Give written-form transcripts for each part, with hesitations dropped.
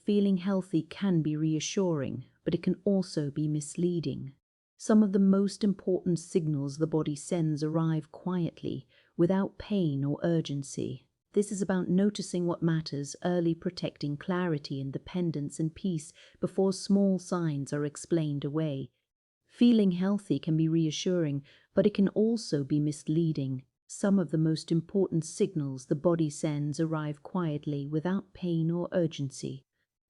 feeling healthy can be reassuring, but it can also be misleading. Some of the most important signals the body sends arrive quietly, without pain or urgency. This is about noticing what matters early, protecting clarity, independence, and peace before small signs are explained away. Feeling healthy can be reassuring, but it can also be misleading. Some of the most important signals the body sends arrive quietly, without pain or urgency.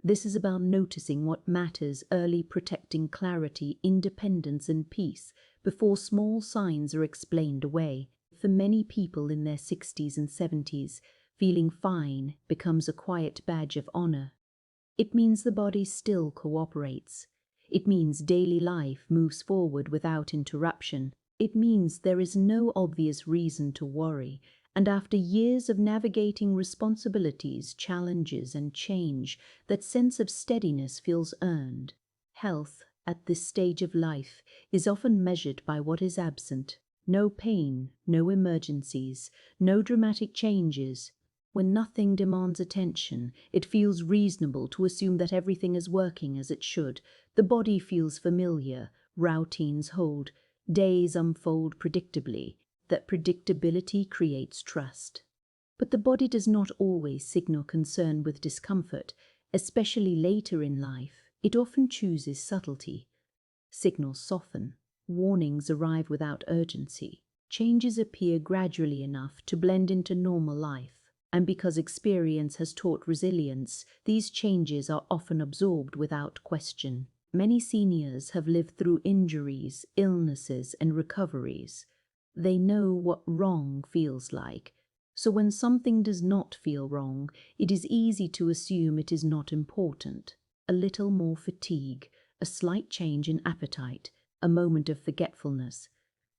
This is about noticing what matters early, protecting clarity, independence, and peace before small signs are explained away. For many people in their 60s and 70s, feeling fine becomes a quiet badge of honor. It means the body still cooperates. It means daily life moves forward without interruption. It means there is no obvious reason to worry, and after years of navigating responsibilities, challenges, and change, that sense of steadiness feels earned. Health, at this stage of life, is often measured by what is absent. No pain, no emergencies, no dramatic changes. When nothing demands attention, it feels reasonable to assume that everything is working as it should. The body feels familiar, routines hold, days unfold predictably. That predictability creates trust. But the body does not always signal concern with discomfort, especially later in life. It often chooses subtlety. Signals soften. Warnings arrive without urgency. Changes appear gradually enough to blend into normal life. And because experience has taught resilience, these changes are often absorbed without question. Many seniors have lived through injuries, illnesses, and recoveries. They know what wrong feels like. So when something does not feel wrong, it is easy to assume it is not important. A little more fatigue, a slight change in appetite, a moment of forgetfulness.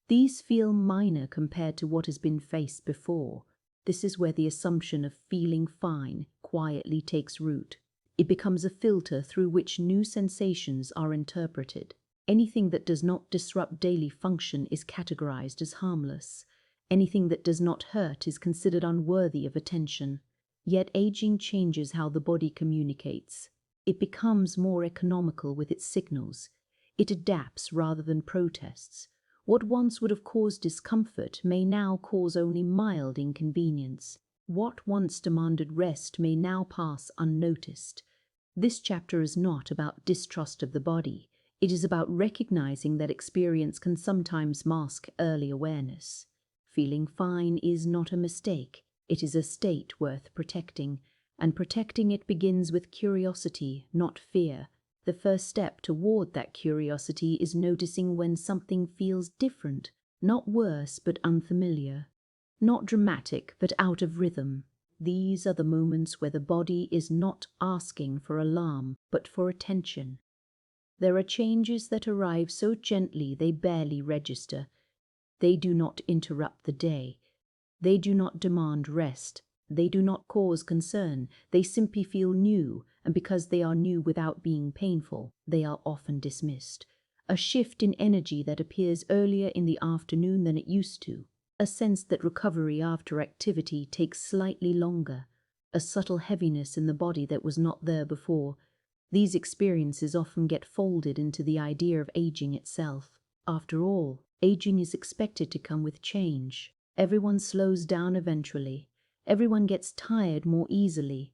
These feel minor compared to what has been faced before. This is where the assumption of feeling fine quietly takes root. It becomes a filter through which new sensations are interpreted. Anything that does not disrupt daily function is categorized as harmless. Anything that does not hurt is considered unworthy of attention. Yet aging changes how the body communicates. It becomes more economical with its signals. It adapts rather than protests. What once would have caused discomfort may now cause only mild inconvenience. What once demanded rest may now pass unnoticed. This chapter is not about distrust of the body. It is about recognizing that experience can sometimes mask early awareness. Feeling fine is not a mistake. It is a state worth protecting, and protecting it begins with curiosity, not fear. The first step toward that curiosity is noticing when something feels different, not worse but unfamiliar, not dramatic but out of rhythm. These are the moments where the body is not asking for alarm but for attention. There are changes that arrive so gently they barely register. They do not interrupt the day. They do not demand rest. They do not cause concern. They simply feel new, and because they are new without being painful, they are often dismissed. A shift in energy that appears earlier in the afternoon than it used to. A sense that recovery after activity takes slightly longer. A subtle heaviness in the body that was not there before. These experiences often get folded into the idea of aging itself. After all, aging is expected to come with change. Everyone slows down eventually. Everyone gets tired more easily.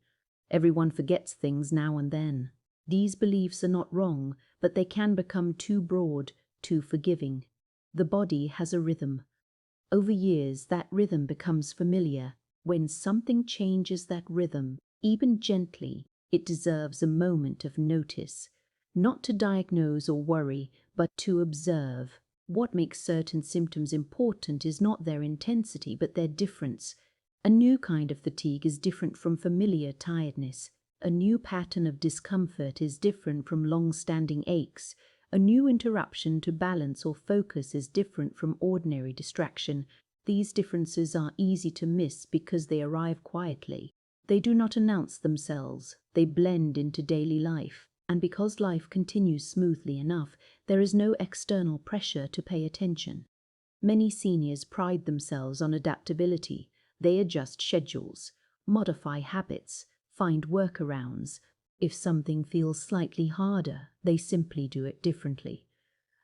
Everyone forgets things now and then. These beliefs are not wrong, but they can become too broad, too forgiving. The body has a rhythm. Over years, that rhythm becomes familiar. When something changes that rhythm, even gently, it deserves a moment of notice. Not to diagnose or worry, but to observe. What makes certain symptoms important is not their intensity, but their difference. A new kind of fatigue is different from familiar tiredness. A new pattern of discomfort is different from long-standing aches. A new interruption to balance or focus is different from ordinary distraction. These differences are easy to miss because they arrive quietly. They do not announce themselves. They blend into daily life. And because life continues smoothly enough, there is no external pressure to pay attention. Many seniors pride themselves on adaptability. They adjust schedules, modify habits, find workarounds. If something feels slightly harder, they simply do it differently.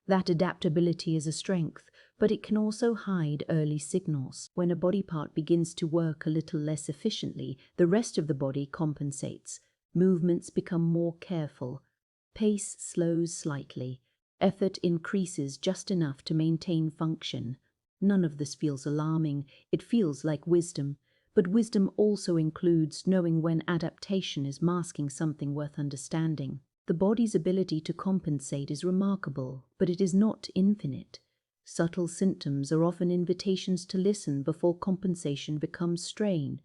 That adaptability is a strength, but it can also hide early signals. When a body part begins to work a little less efficiently, the rest of the body compensates. Movements become more careful. Pace slows slightly. Effort increases just enough to maintain function. None of this feels alarming. It feels like wisdom. But wisdom also includes knowing when adaptation is masking something worth understanding. The body's ability to compensate is remarkable, but it is not infinite. Subtle symptoms are often invitations to listen before compensation becomes strain.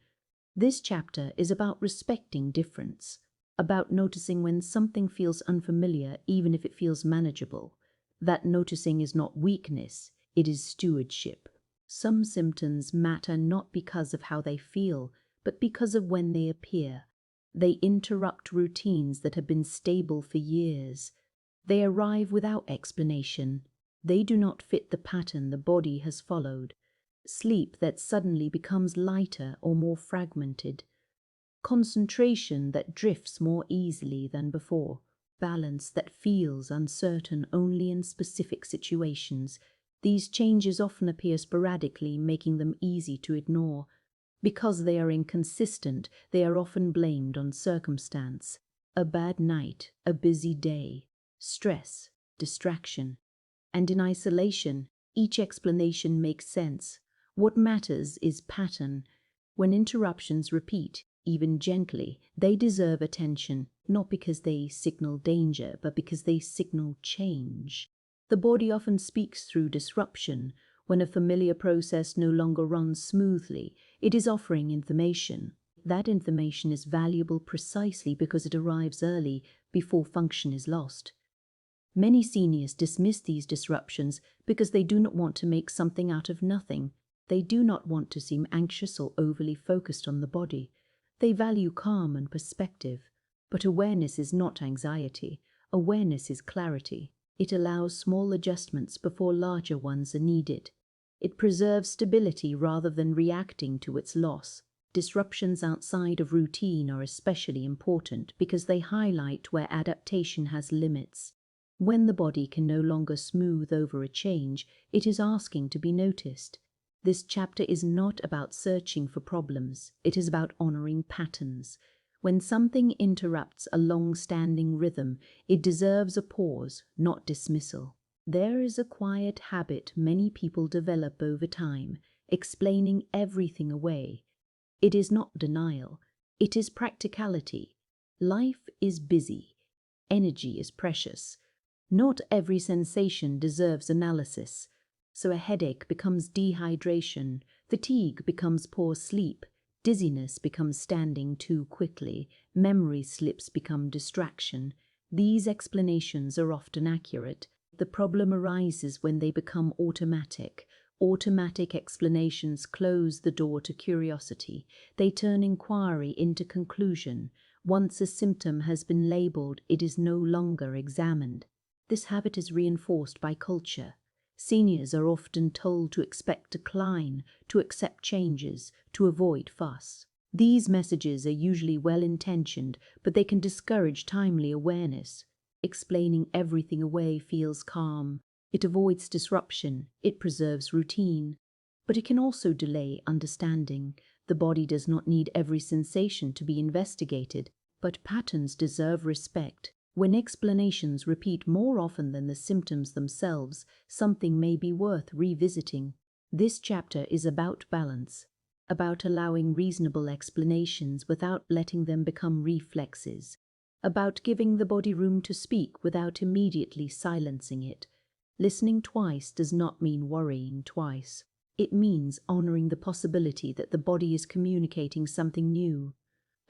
This chapter is about respecting difference, about noticing when something feels unfamiliar even if it feels manageable. That noticing is not weakness, it is stewardship. Some symptoms matter not because of how they feel, but because of when they appear. They interrupt routines that have been stable for years. They arrive without explanation. They do not fit the pattern the body has followed. Sleep that suddenly becomes lighter or more fragmented. Concentration that drifts more easily than before. Balance that feels uncertain only in specific situations. These changes often appear sporadically, making them easy to ignore. Because they are inconsistent, they are often blamed on circumstance. A bad night, a busy day, stress, distraction. And in isolation, each explanation makes sense. What matters is pattern. When interruptions repeat, even gently, they deserve attention, not because they signal danger, but because they signal change. The body often speaks through disruption. When a familiar process no longer runs smoothly, it is offering information. That information is valuable precisely because it arrives early, before function is lost. Many seniors dismiss these disruptions because they do not want to make something out of nothing. They do not want to seem anxious or overly focused on the body. They value calm and perspective. But awareness is not anxiety. Awareness is clarity. It allows small adjustments before larger ones are needed. It preserves stability rather than reacting to its loss. Disruptions outside of routine are especially important because they highlight where adaptation has limits. When the body can no longer smooth over a change, it is asking to be noticed. This chapter is not about searching for problems, it is about honoring patterns. When something interrupts a long-standing rhythm, it deserves a pause, not dismissal. There is a quiet habit many people develop over time, explaining everything away. It is not denial, it is practicality. Life is busy. Energy is precious. Not every sensation deserves analysis. So a headache becomes dehydration, fatigue becomes poor sleep, dizziness becomes standing too quickly, memory slips become distraction. These explanations are often accurate. The problem arises when they become automatic. Automatic explanations close the door to curiosity. They turn inquiry into conclusion. Once a symptom has been labeled, it is no longer examined. This habit is reinforced by culture. Seniors are often told to expect decline, to accept changes, to avoid fuss. These messages are usually well-intentioned, but they can discourage timely awareness. Explaining everything away feels calm. It avoids disruption. It preserves routine. But it can also delay understanding. The body does not need every sensation to be investigated, but patterns deserve respect. When explanations repeat more often than the symptoms themselves, something may be worth revisiting. This chapter is about balance, about allowing reasonable explanations without letting them become reflexes, about giving the body room to speak without immediately silencing it. Listening twice does not mean worrying twice. It means honoring the possibility that the body is communicating something new.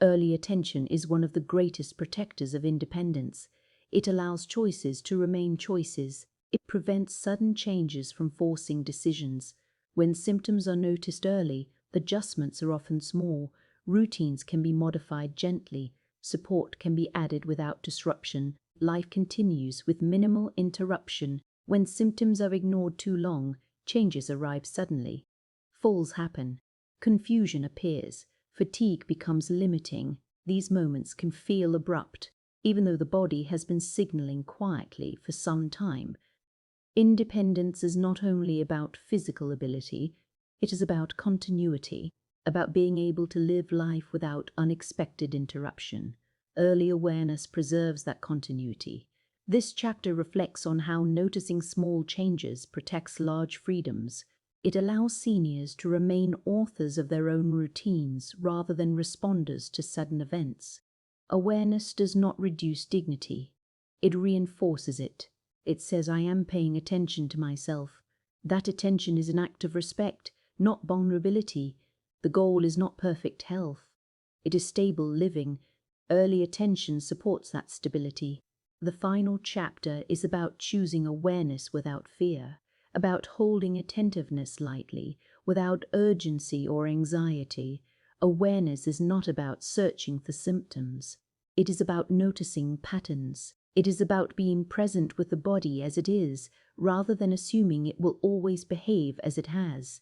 Early attention is one of the greatest protectors of independence. It allows choices to remain choices. It prevents sudden changes from forcing decisions. When symptoms are noticed early, adjustments are often small. Routines can be modified gently. Support can be added without disruption. Life continues with minimal interruption. When symptoms are ignored too long, changes arrive suddenly. Falls happen. Confusion appears. Fatigue becomes limiting. These moments can feel abrupt, even though the body has been signaling quietly for some time. Independence is not only about physical ability, it is about continuity, about being able to live life without unexpected interruption. Early awareness preserves that continuity. This chapter reflects on how noticing small changes protects large freedoms. It allows seniors to remain authors of their own routines rather than responders to sudden events. Awareness does not reduce dignity. It reinforces it. It says, I am paying attention to myself. That attention is an act of respect, not vulnerability. The goal is not perfect health. It is stable living. Early attention supports that stability. The final chapter is about choosing awareness without fear, about holding attentiveness lightly, without urgency or anxiety. Awareness is not about searching for symptoms. It is about noticing patterns. It is about being present with the body as it is, rather than assuming it will always behave as it has.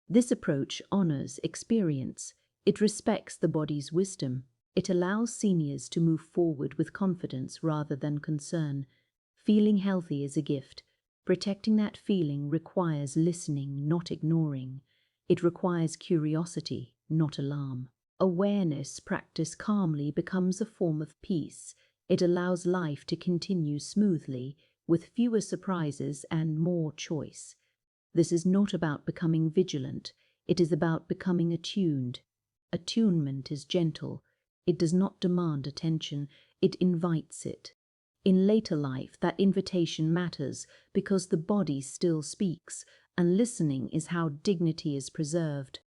This approach honors experience. It respects the body's wisdom. It allows seniors to move forward with confidence rather than concern. Feeling healthy is a gift. Protecting that feeling requires listening, not ignoring. It requires curiosity, not alarm. Awareness practiced calmly becomes a form of peace. It allows life to continue smoothly, with fewer surprises and more choice. This is not about becoming vigilant. It is about becoming attuned. Attunement is gentle. It does not demand attention. It invites it. In later life, that invitation matters because the body still speaks, and listening is how dignity is preserved.